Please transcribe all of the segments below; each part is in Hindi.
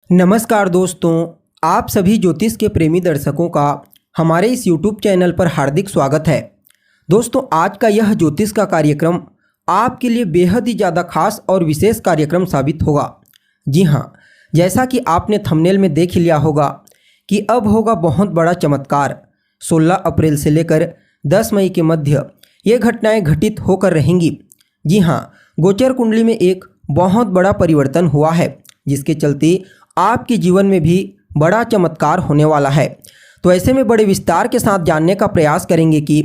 नमस्कार दोस्तों, आप सभी ज्योतिष के प्रेमी दर्शकों का हमारे इस YouTube चैनल पर हार्दिक स्वागत है। दोस्तों, आज का यह ज्योतिष का कार्यक्रम आपके लिए बेहद ही ज़्यादा खास और विशेष कार्यक्रम साबित होगा। जी हाँ, जैसा कि आपने थंबनेल में देख लिया होगा कि अब होगा बहुत बड़ा चमत्कार। 16 अप्रैल से लेकर 10 मई के मध्य ये घटनाएं घटित होकर रहेंगी। जी हाँ, गोचर कुंडली में एक बहुत बड़ा परिवर्तन हुआ है, जिसके चलते आपके जीवन में भी बड़ा चमत्कार होने वाला है। तो ऐसे में बड़े विस्तार के साथ जानने का प्रयास करेंगे कि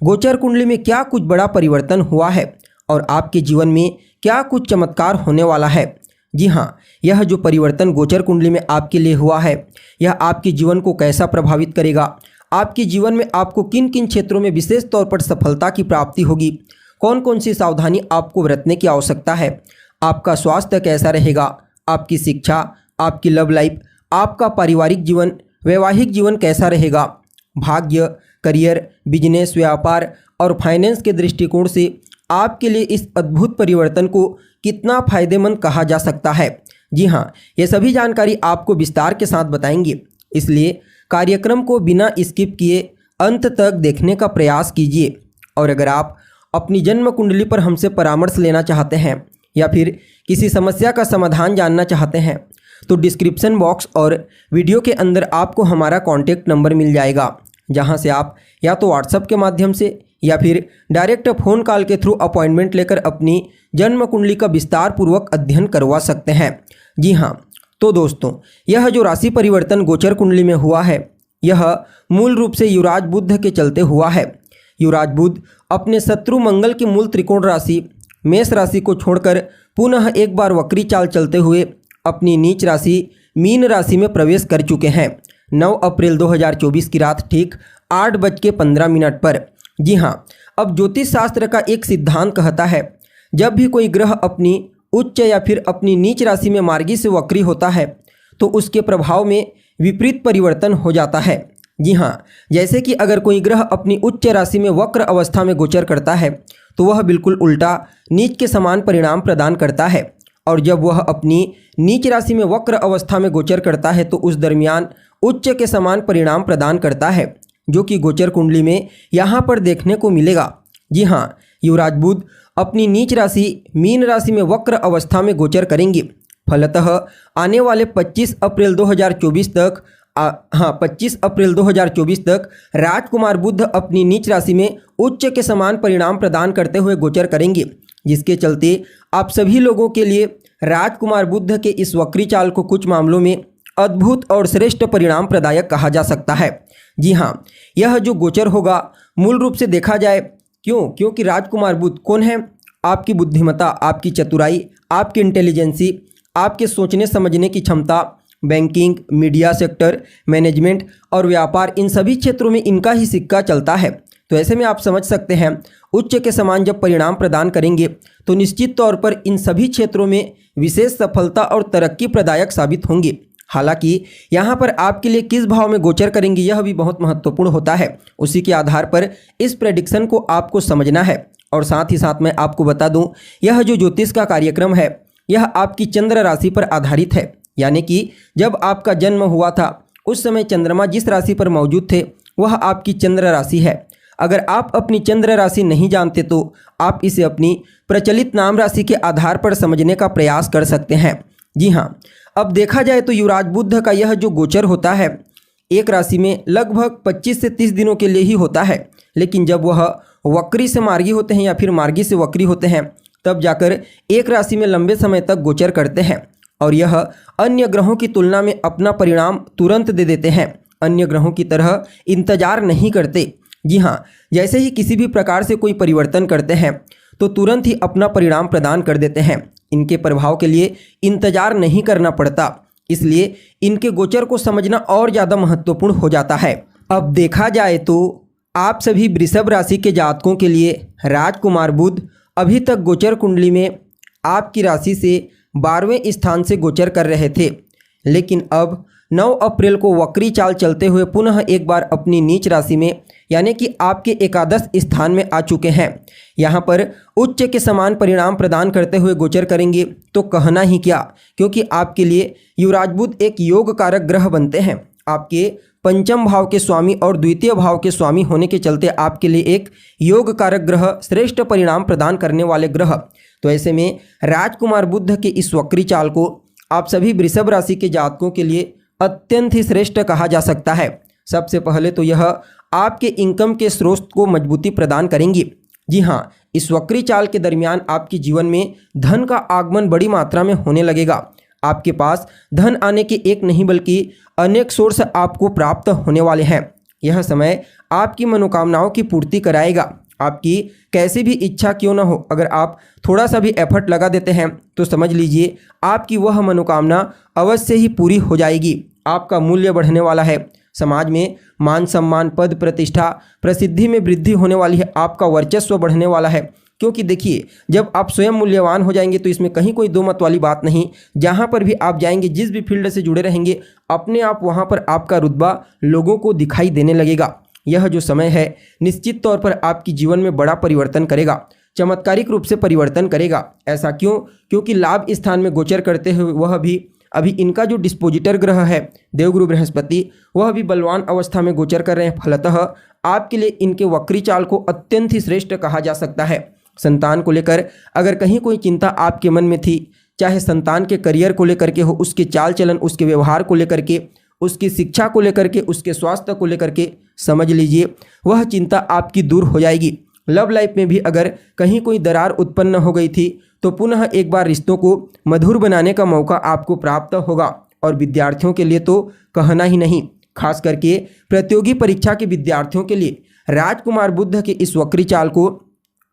गोचर कुंडली में क्या कुछ बड़ा परिवर्तन हुआ है और आपके जीवन में क्या कुछ चमत्कार होने वाला है। जी हाँ, यह जो परिवर्तन गोचर कुंडली में आपके लिए हुआ है, यह आपके जीवन को कैसा प्रभावित करेगा, आपके जीवन में आपको किन किन क्षेत्रों में विशेष तौर पर सफलता की प्राप्ति होगी, कौन कौन सी सावधानी आपको बरतने की आवश्यकता है, आपका स्वास्थ्य कैसा रहेगा, आपकी शिक्षा, आपकी लव लाइफ, आपका पारिवारिक जीवन, वैवाहिक जीवन कैसा रहेगा, भाग्य, करियर, बिजनेस, व्यापार और फाइनेंस के दृष्टिकोण से आपके लिए इस अद्भुत परिवर्तन को कितना फायदेमंद कहा जा सकता है। जी हाँ, ये सभी जानकारी आपको विस्तार के साथ बताएंगे, इसलिए कार्यक्रम को बिना स्किप किए अंत तक देखने का प्रयास कीजिए। और अगर आप अपनी जन्म कुंडली पर हमसे परामर्श लेना चाहते हैं या फिर किसी समस्या का समाधान जानना चाहते हैं तो डिस्क्रिप्शन बॉक्स और वीडियो के अंदर आपको हमारा कॉन्टैक्ट नंबर मिल जाएगा, जहां से आप या तो व्हाट्सएप के माध्यम से या फिर डायरेक्ट फ़ोन कॉल के थ्रू अपॉइंटमेंट लेकर अपनी जन्म कुंडली का विस्तार पूर्वक अध्ययन करवा सकते हैं। जी हाँ, तो दोस्तों, यह जो राशि परिवर्तन गोचर कुंडली में हुआ है, यह मूल रूप से युवराज बुध के चलते हुआ है। युवराज बुध अपने शत्रु मंगल की मूल त्रिकोण राशि मेष राशि को छोड़कर पुनः एक बार वक्री चाल चलते हुए अपनी नीच राशि मीन राशि में प्रवेश कर चुके हैं 9 अप्रैल 2024 की रात ठीक 8:15 पर। जी हाँ, अब ज्योतिष शास्त्र का एक सिद्धांत कहता है, जब भी कोई ग्रह अपनी उच्च या फिर अपनी नीच राशि में मार्गी से वक्री होता है तो उसके प्रभाव में विपरीत परिवर्तन हो जाता है। जी हाँ, जैसे कि अगर कोई ग्रह अपनी उच्च राशि में वक्र अवस्था में गोचर करता है तो वह बिल्कुल उल्टा नीच के समान परिणाम प्रदान करता है, और जब वह अपनी नीच राशि में वक्र अवस्था में गोचर करता है तो उस दरमियान उच्च के समान परिणाम प्रदान करता है, जो कि गोचर कुंडली में यहाँ पर देखने को मिलेगा। जी हाँ, युवराज बुध अपनी नीच राशि मीन राशि में वक्र अवस्था में गोचर करेंगे। फलतः आने वाले 25 अप्रैल 2024 तक 25 अप्रैल 2024 तक राजकुमार बुध अपनी नीच राशि में उच्च के समान परिणाम प्रदान करते हुए गोचर करेंगे, जिसके चलते आप सभी लोगों के लिए राजकुमार बुध के इस वक्री चाल को कुछ मामलों में अद्भुत और श्रेष्ठ परिणाम प्रदायक कहा जा सकता है। जी हाँ, यह जो गोचर होगा मूल रूप से देखा जाए क्योंकि राजकुमार बुध कौन है? आपकी बुद्धिमत्ता, आपकी चतुराई, आपकी इंटेलिजेंसी, आपके सोचने समझने की क्षमता, बैंकिंग, मीडिया सेक्टर, मैनेजमेंट और व्यापार, इन सभी क्षेत्रों में इनका ही सिक्का चलता है। तो ऐसे में आप समझ सकते हैं, उच्च के समान जब परिणाम प्रदान करेंगे तो निश्चित तौर पर इन सभी क्षेत्रों में विशेष सफलता और तरक्की प्रदायक साबित होंगे। हालांकि यहाँ पर आपके लिए किस भाव में गोचर करेंगे यह भी बहुत महत्वपूर्ण होता है। उसी के आधार पर इस प्रेडिक्शन को आपको समझना है। और साथ ही साथ मैं आपको बता दूं, यह जो ज्योतिष का कार्यक्रम है यह आपकी चंद्र राशि पर आधारित है, यानी कि जब आपका जन्म हुआ था उस समय चंद्रमा जिस राशि पर मौजूद थे वह आपकी चंद्र राशि है। अगर आप अपनी चंद्र राशि नहीं जानते तो आप इसे अपनी प्रचलित नाम राशि के आधार पर समझने का प्रयास कर सकते हैं। जी हाँ, अब देखा जाए तो युवराज बुध का यह जो गोचर होता है एक राशि में लगभग 25 से 30 दिनों के लिए ही होता है, लेकिन जब वह वक्री से मार्गी होते हैं या फिर मार्गी से वक्री होते हैं तब जाकर एक राशि में लंबे समय तक गोचर करते हैं, और यह अन्य ग्रहों की तुलना में अपना परिणाम तुरंत दे देते हैं। अन्य ग्रहों की तरह इंतजार नहीं करते। जी हाँ, जैसे ही किसी भी प्रकार से कोई परिवर्तन करते हैं तो तुरंत ही अपना परिणाम प्रदान कर देते हैं। इनके प्रभाव के लिए इंतजार नहीं करना पड़ता, इसलिए इनके गोचर को समझना और ज़्यादा महत्वपूर्ण हो जाता है। अब देखा जाए तो आप सभी वृषभ राशि के जातकों के लिए राजकुमार बुध अभी तक गोचर कुंडली में आपकी राशि से 12वें स्थान से गोचर कर रहे थे, लेकिन अब 9 अप्रैल को वक्री चाल चलते हुए पुनः एक बार अपनी नीच राशि में यानी कि आपके एकादश स्थान में आ चुके हैं। यहाँ पर उच्च के समान परिणाम प्रदान करते हुए गोचर करेंगे तो कहना ही क्या, क्योंकि आपके लिए युवराज बुध एक योग कारक ग्रह बनते हैं। आपके पंचम भाव के स्वामी और द्वितीय भाव के स्वामी होने के चलते आपके लिए एक योग कारक ग्रह, श्रेष्ठ परिणाम प्रदान करने वाले ग्रह। तो ऐसे में राजकुमार बुध के इस वक्री चाल को आप सभी वृषभ राशि के जातकों के लिए अत्यंत ही श्रेष्ठ कहा जा सकता है। सबसे पहले तो यह आपके इनकम के स्रोत को मजबूती प्रदान करेंगी। जी हाँ, इस वक्री चाल के दरमियान आपके जीवन में धन का आगमन बड़ी मात्रा में होने लगेगा। आपके पास धन आने के एक नहीं बल्कि अनेक सोर्स आपको प्राप्त होने वाले हैं। यह समय आपकी मनोकामनाओं की पूर्ति कराएगा। आपकी कैसी भी इच्छा क्यों ना हो, अगर आप थोड़ा सा भी एफर्ट लगा देते हैं तो समझ लीजिए आपकी वह मनोकामना अवश्य ही पूरी हो जाएगी। आपका मूल्य बढ़ने वाला है। समाज में मान सम्मान, पद प्रतिष्ठा, प्रसिद्धि में वृद्धि होने वाली है। आपका वर्चस्व बढ़ने वाला है, क्योंकि देखिए जब आप स्वयं मूल्यवान हो जाएंगे तो इसमें कहीं कोई दो मत वाली बात नहीं। जहाँ पर भी आप जाएंगे, जिस भी फील्ड से जुड़े रहेंगे, अपने आप वहाँ पर आपका रुतबा लोगों को दिखाई देने लगेगा। यह जो समय है निश्चित तौर पर आपके जीवन में बड़ा परिवर्तन करेगा, चमत्कारिक रूप से परिवर्तन करेगा। ऐसा क्यों? क्योंकि लाभ स्थान में गोचर करते हुए वह भी अभी इनका जो डिस्पोजिटर ग्रह है देवगुरु बृहस्पति, वह भी बलवान अवस्था में गोचर कर रहे हैं। फलतः आपके लिए इनके वक्री चाल को अत्यंत ही श्रेष्ठ कहा जा सकता है। संतान को लेकर अगर कहीं कोई चिंता आपके मन में थी, चाहे संतान के करियर को लेकर के हो, उसके चाल चलन, उसके व्यवहार को लेकर के, उसकी शिक्षा को लेकर के, उसके स्वास्थ्य को लेकर के, समझ लीजिए वह चिंता आपकी दूर हो जाएगी। लव लाइफ में भी अगर कहीं कोई दरार उत्पन्न हो गई थी तो पुनः एक बार रिश्तों को मधुर बनाने का मौका आपको प्राप्त होगा। और विद्यार्थियों के लिए तो कहना ही नहीं, खास करके प्रतियोगी परीक्षा के विद्यार्थियों के लिए राजकुमार बुध के इस वक्री चाल को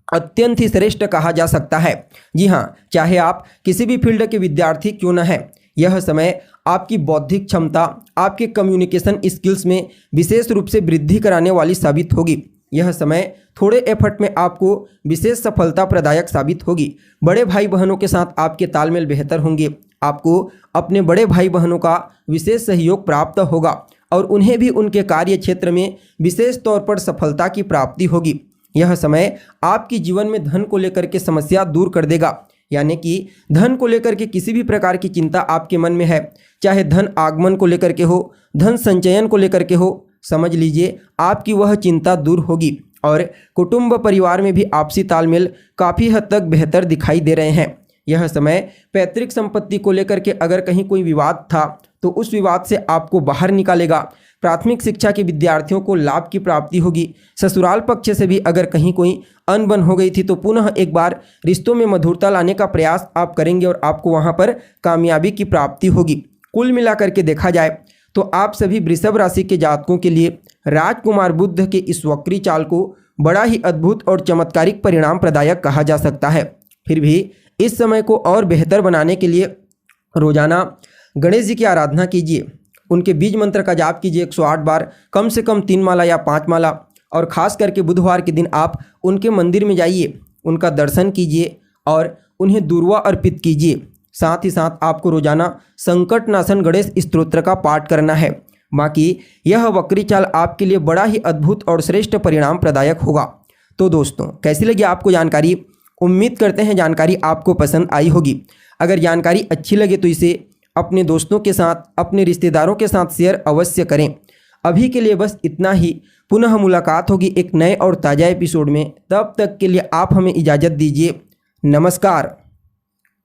अत्यंत ही श्रेष्ठ कहा जा सकता है। जी हाँ, चाहे आप किसी भी फील्ड के विद्यार्थी क्यों न हैं, यह समय आपकी बौद्धिक क्षमता, आपके कम्युनिकेशन स्किल्स में विशेष रूप से वृद्धि कराने वाली साबित होगी। यह समय थोड़े एफर्ट में आपको विशेष सफलता प्रदायक साबित होगी। बड़े भाई बहनों के साथ आपके तालमेल बेहतर होंगे। आपको अपने बड़े भाई बहनों का विशेष सहयोग प्राप्त होगा और उन्हें भी उनके कार्य क्षेत्र में विशेष तौर पर सफलता की प्राप्ति होगी। यह समय आपके जीवन में धन को लेकर के समस्या दूर कर देगा। यानी कि धन को लेकर के किसी भी प्रकार की चिंता आपके मन में है, चाहे धन आगमन को लेकर के हो, धन संचयन को लेकर के हो, समझ लीजिए आपकी वह चिंता दूर होगी। और कुटुंब परिवार में भी आपसी तालमेल काफ़ी हद तक बेहतर दिखाई दे रहे हैं। यह समय पैतृक संपत्ति को लेकर के अगर कहीं कोई विवाद था तो उस विवाद से आपको बाहर निकालेगा। प्राथमिक शिक्षा के विद्यार्थियों को लाभ की प्राप्ति होगी। ससुराल पक्ष से भी अगर कहीं कोई अनबन हो गई थी तो पुनः एक बार रिश्तों में मधुरता लाने का प्रयास आप करेंगे और आपको वहां पर कामयाबी की प्राप्ति होगी। कुल मिलाकर के देखा जाए तो आप सभी वृषभ राशि के जातकों के लिए राजकुमार बुध के इस वक्री चाल को बड़ा ही अद्भुत और चमत्कारिक परिणाम प्रदायक कहा जा सकता है। फिर भी इस समय को और बेहतर बनाने के लिए रोजाना गणेश जी की आराधना कीजिए, उनके बीज मंत्र का जाप कीजिए 108 बार, कम से कम 3 माला या 5 माला। और ख़ास करके बुधवार के दिन आप उनके मंदिर में जाइए, उनका दर्शन कीजिए और उन्हें दूर्वा अर्पित कीजिए। साथ ही साथ आपको रोजाना संकट नाशन गणेश स्तोत्र का पाठ करना है। बाकी यह वक्री चाल आपके लिए बड़ा ही अद्भुत और श्रेष्ठ परिणाम प्रदायक होगा। तो दोस्तों, कैसी लगी आपको जानकारी? उम्मीद करते हैं जानकारी आपको पसंद आई होगी। अगर जानकारी अच्छी लगे तो इसे अपने दोस्तों के साथ, अपने रिश्तेदारों के साथ शेयर अवश्य करें। अभी के लिए बस इतना ही। पुनः मुलाकात होगी एक नए और ताज़ा एपिसोड में। तब तक के लिए आप हमें इजाज़त दीजिए। नमस्कार।